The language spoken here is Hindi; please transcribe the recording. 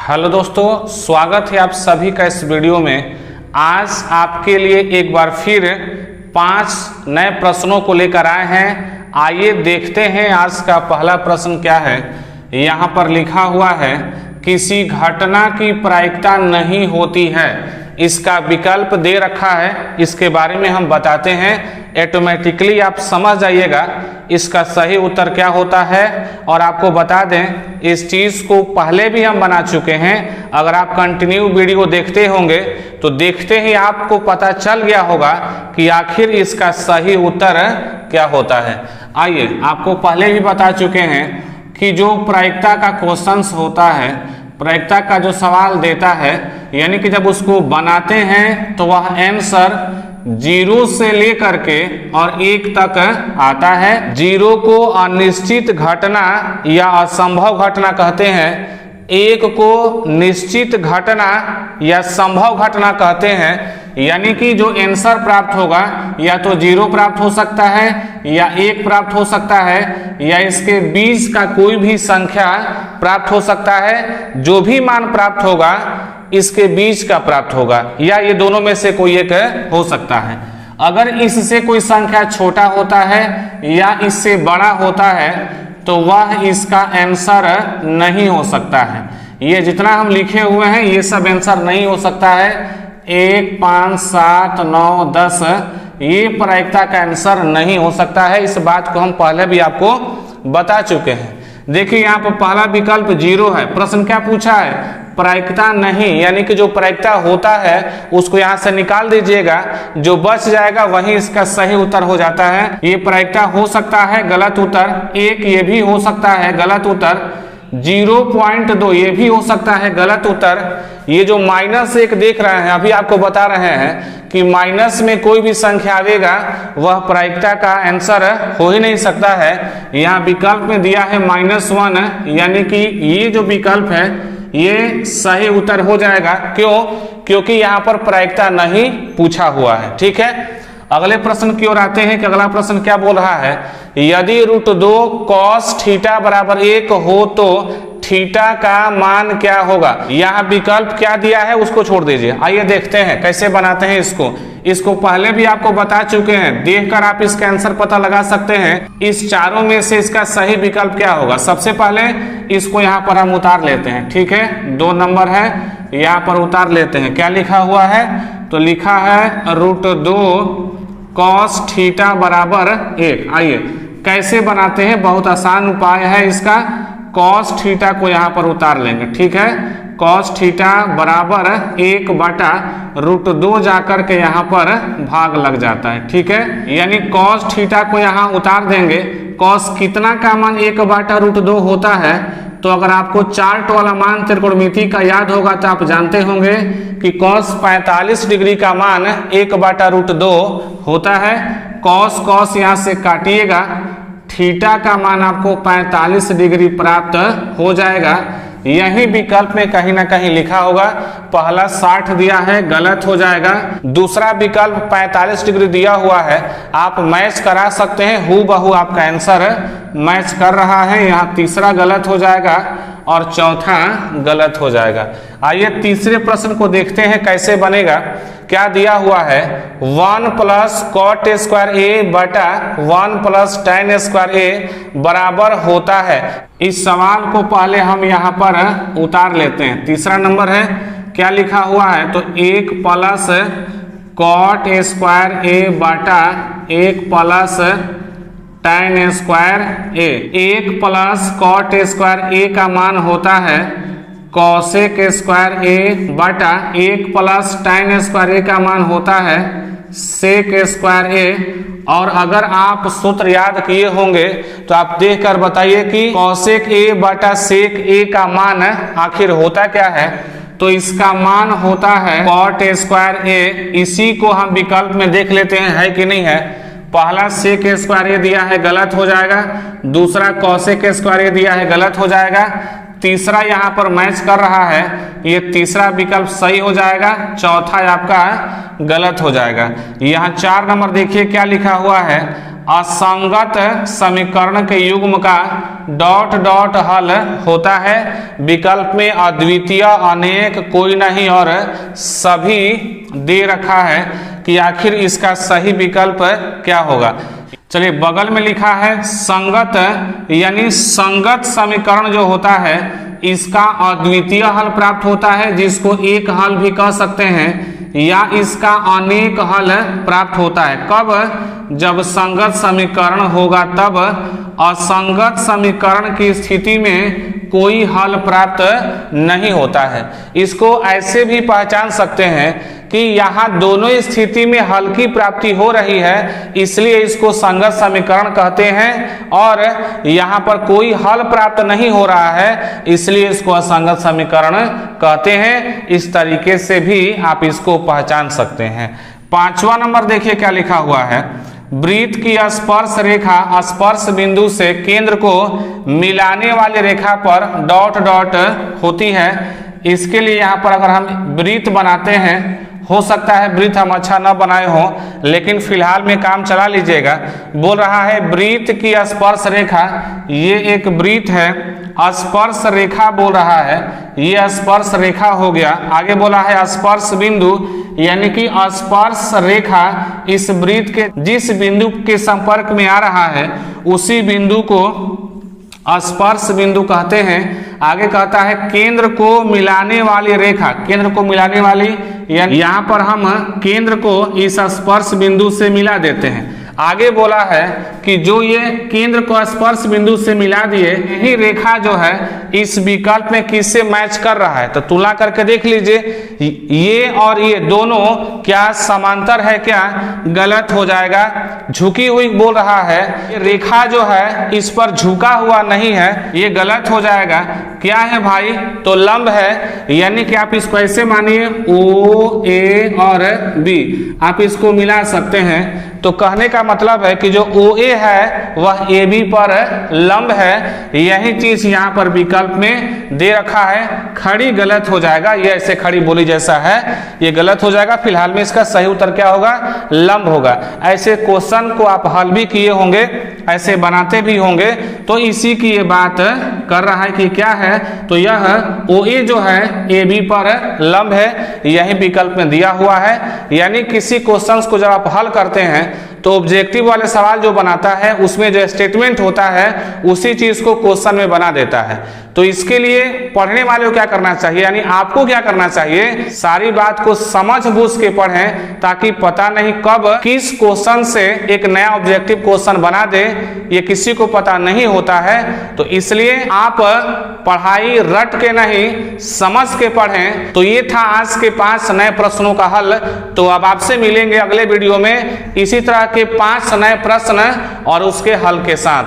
हेलो दोस्तों, स्वागत है आप सभी का इस वीडियो में। आज आपके लिए एक बार फिर 5 नए प्रश्नों को लेकर आए हैं। आइए देखते हैं आज का पहला प्रश्न क्या है। यहाँ पर लिखा हुआ है किसी घटना की प्रायिकता नहीं होती है। इसका विकल्प दे रखा है, इसके बारे में हम बताते हैं। ऑटोमेटिकली आप समझ जाइएगा इसका सही उत्तर क्या होता है। और आपको बता दें इस चीज़ को पहले भी हम बना चुके हैं। अगर आप कंटिन्यू वीडियो देखते होंगे तो देखते ही आपको पता चल गया होगा कि आखिर इसका सही उत्तर क्या होता है। आइए, आपको पहले भी बता चुके हैं कि जो प्रायिकता का क्वेश्चंस होता है, प्रायिकता का जो सवाल देता है, यानी कि जब उसको बनाते हैं तो वह आंसर 0 से लेकर के और 1 तक आता है। 0 को अनिश्चित घटना या असंभव घटना कहते हैं, 1 को निश्चित घटना या संभव घटना कहते हैं। यानी कि जो आंसर प्राप्त होगा या तो 0 प्राप्त हो सकता है या 1 प्राप्त हो सकता है या इसके बीच का कोई भी संख्या प्राप्त हो सकता है। जो भी मान प्राप्त होगा इसके बीच का प्राप्त होगा या ये दोनों में से कोई एक हो सकता है। अगर इससे कोई संख्या छोटा होता है या इससे बड़ा होता है तो वह इसका आंसर नहीं हो सकता है। ये जितना हम लिखे हुए हैं ये सब आंसर नहीं हो सकता है। 1, 5, 7, 9, 10 ये प्रायिकता का आंसर नहीं हो सकता है। इस बात को हम पहले भी आपको बता चुके हैं। देखिए यहाँ पर पहला विकल्प 0 है। प्रश्न क्या पूछा है? प्रायिकता नहीं, यानी कि जो प्रायिकता होता है उसको यहाँ से निकाल दीजिएगा, जो बच जाएगा वही इसका सही उत्तर हो जाता है। ये प्रायिकता हो सकता है, गलत उत्तर। 1 ये भी हो सकता है, गलत उत्तर। 0.2 ये भी हो सकता है, गलत उत्तर। ये जो -1 देख रहे हैं, अभी आपको बता रहे हैं कि माइनस में कोई भी संख्या आवेगा वह प्रायिकता का आंसर हो ही नहीं सकता है। यहाँ विकल्प में दिया है -1, यानी कि ये जो विकल्प है ये सही उत्तर हो जाएगा। क्यों? क्योंकि यहाँ पर प्रायिकता नहीं पूछा हुआ है। ठीक है, अगले प्रश्न की ओर आते हैं कि अगला प्रश्न क्या बोल रहा है। यदि √2 cos थीटा बराबर 1 हो तो थीटा का मान क्या होगा? यहाँ विकल्प क्या दिया है उसको छोड़ दीजिए। आइए देखते हैं कैसे बनाते हैं इसको पहले भी आपको बता चुके हैं, देखकर आप इसका आंसर पता लगा सकते हैं। इस चारों में से इसका सही विकल्प क्या होगा? सबसे पहले इसको यहाँ पर हम उतार लेते हैं। ठीक है, 2 नंबर है, यहाँ पर उतार लेते हैं। क्या लिखा हुआ है? तो लिखा है √2 cos थीटा बराबर 1। आइए कैसे बनाते हैं, बहुत आसान उपाय है इसका। cos थीटा को यहाँ पर उतार लेंगे। ठीक है, cos थीटा बराबर 1/√2 जाकर के यहाँ पर भाग लग जाता है। ठीक है, यानी cos थीटा को यहाँ उतार देंगे। cos कितना का मान 1/√2 होता है? तो अगर आपको चार्ट वाला मान त्रिकोणमिति का याद होगा तो आप जानते होंगे कि cos 45 डिग्री का मान 1/√2 होता है। cos यहाँ से काटिएगा, थीटा का मान आपको 45 डिग्री प्राप्त हो जाएगा। यही विकल्प में कहीं ना कहीं लिखा होगा। पहला 60 दिया है, गलत हो जाएगा। दूसरा विकल्प 45 डिग्री दिया हुआ है, आप मैच करा सकते हैं, हूबहू आपका आंसर मैच कर रहा है। यहाँ तीसरा गलत हो जाएगा और चौथा गलत हो जाएगा। आइए तीसरे प्रश्न को देखते हैं कैसे बनेगा। क्या दिया हुआ है? 1 + cot² बटा 1 + tan² बराबर होता है। इस सवाल को पहले हम यहाँ पर उतार लेते हैं। तीसरा नंबर है, क्या लिखा हुआ है? तो 1 + cot² बटा 1 + tan²। 1 + cot² का मान होता है cos² बटा 1 + tan² का मान होता है sec²। और अगर आप सूत्र याद किए होंगे तो आप देखकर बताइए कि cos बटा sec का मान आखिर होता क्या है? तो इसका मान होता है cot²। इसी को हम विकल्प में देख लेते हैं है कि नहीं है। पहला sec² दिया है, गलत हो जाएगा। दूसरा cos² दिया है, गलत हो जाएगा। तीसरा यहाँ पर मैच कर रहा है, ये तीसरा विकल्प सही हो जाएगा। चौथा आपका गलत हो जाएगा। यहाँ 4 नंबर देखिए क्या लिखा हुआ है, असंगत समीकरण के युग्म का डॉट डॉट हल होता है। विकल्प में अद्वितीय, अनेक, कोई नहीं और सभी दे रखा है कि आखिर इसका सही विकल्प क्या होगा। चलिए, बगल में लिखा है संगत, यानी संगत समीकरण जो होता है इसका अद्वितीय हल प्राप्त होता है, जिसको एक हल भी कह सकते हैं, या इसका अनेक हल प्राप्त होता है। कब? जब संगत समीकरण होगा तब। असंगत समीकरण की स्थिति में कोई हल प्राप्त नहीं होता है। इसको ऐसे भी पहचान सकते हैं कि यहाँ दोनों स्थिति में हल की प्राप्ति हो रही है, इसलिए इसको संगत समीकरण कहते हैं, और यहाँ पर कोई हल प्राप्त नहीं हो रहा है, इसलिए इसको असंगत समीकरण कहते हैं। इस तरीके से भी आप इसको पहचान सकते हैं। 5वां नंबर देखिए क्या लिखा हुआ है। वृत्त की स्पर्श रेखा स्पर्श बिंदु से केंद्र को मिलाने वाली रेखा पर डॉट डॉट होती है। इसके लिए यहाँ पर अगर हम वृत्त बनाते हैं, हो सकता है वृत्त हम अच्छा न बनाए हो, लेकिन फिलहाल में काम चला लीजिएगा। बोल रहा है वृत्त की स्पर्श रेखा, ये एक वृत्त है, स्पर्श रेखा बोल रहा है, ये स्पर्श रेखा हो गया। आगे बोला है स्पर्श बिंदु, यानी कि स्पर्श रेखा इस वृत्त के जिस बिंदु के संपर्क में आ रहा है उसी बिंदु को स्पर्श बिंदु कहते हैं। आगे कहता है केंद्र को मिलाने वाली रेखा, केंद्र को मिलाने वाली, यानी यहाँ पर हम केंद्र को इस स्पर्श बिंदु से मिला देते हैं। आगे बोला है कि जो ये केंद्र को स्पर्श बिंदु से मिला दिए, यही रेखा जो है इस विकल्प में किससे मैच कर रहा है, तो तुलना करके देख लीजिए, ये और ये दोनों क्या समांतर है, क्या गलत हो जाएगा। झुकी हुई बोल रहा है, ये रेखा जो है इस पर झुका हुआ नहीं है, ये गलत हो जाएगा। क्या है भाई, तो लंब है, यानी कि आप इसको ऐसे मानिए ओ ए और बी, आप इसको मिला सकते हैं। तो कहने का मतलब है कि जो OA है वह AB पर लंब है। यही चीज यहाँ पर विकल्प में दे रखा है, खड़ी गलत हो जाएगा, ये ऐसे खड़ी बोली जैसा है, ये गलत हो जाएगा। फिलहाल में इसका सही उत्तर क्या होगा, लंब होगा। ऐसे क्वेश्चन को आप हल भी किए होंगे, ऐसे बनाते भी होंगे, तो इसी की ये बात कर रहा है कि क्या है, तो यह OA जो है AB पर लंब है, यही विकल्प में दिया हुआ है। यानी किसी क्वेश्चन को जब आप हल करते हैं तो ऑब्जेक्टिव वाले सवाल जो बनाता है उसमें जो स्टेटमेंट होता है उसी चीज को क्वेश्चन में बना देता है। तो इसके लिए पढ़ने वाले को क्या करना चाहिए, यानी आपको क्या करना चाहिए, सारी बात को समझ बूझ के पढ़ें, ताकि पता नहीं कब किस क्वेश्चन से एक नया ऑब्जेक्टिव क्वेश्चन बना दे, ये किसी को पता नहीं होता है। तो इसलिए आप पढ़ाई रट के नहीं, समझ के पढ़ें। तो ये था आज के 5 नए प्रश्नों का हल। तो अब आपसे मिलेंगे अगले वीडियो में इसी तरह के 5 नए प्रश्न और उसके हल के साथ।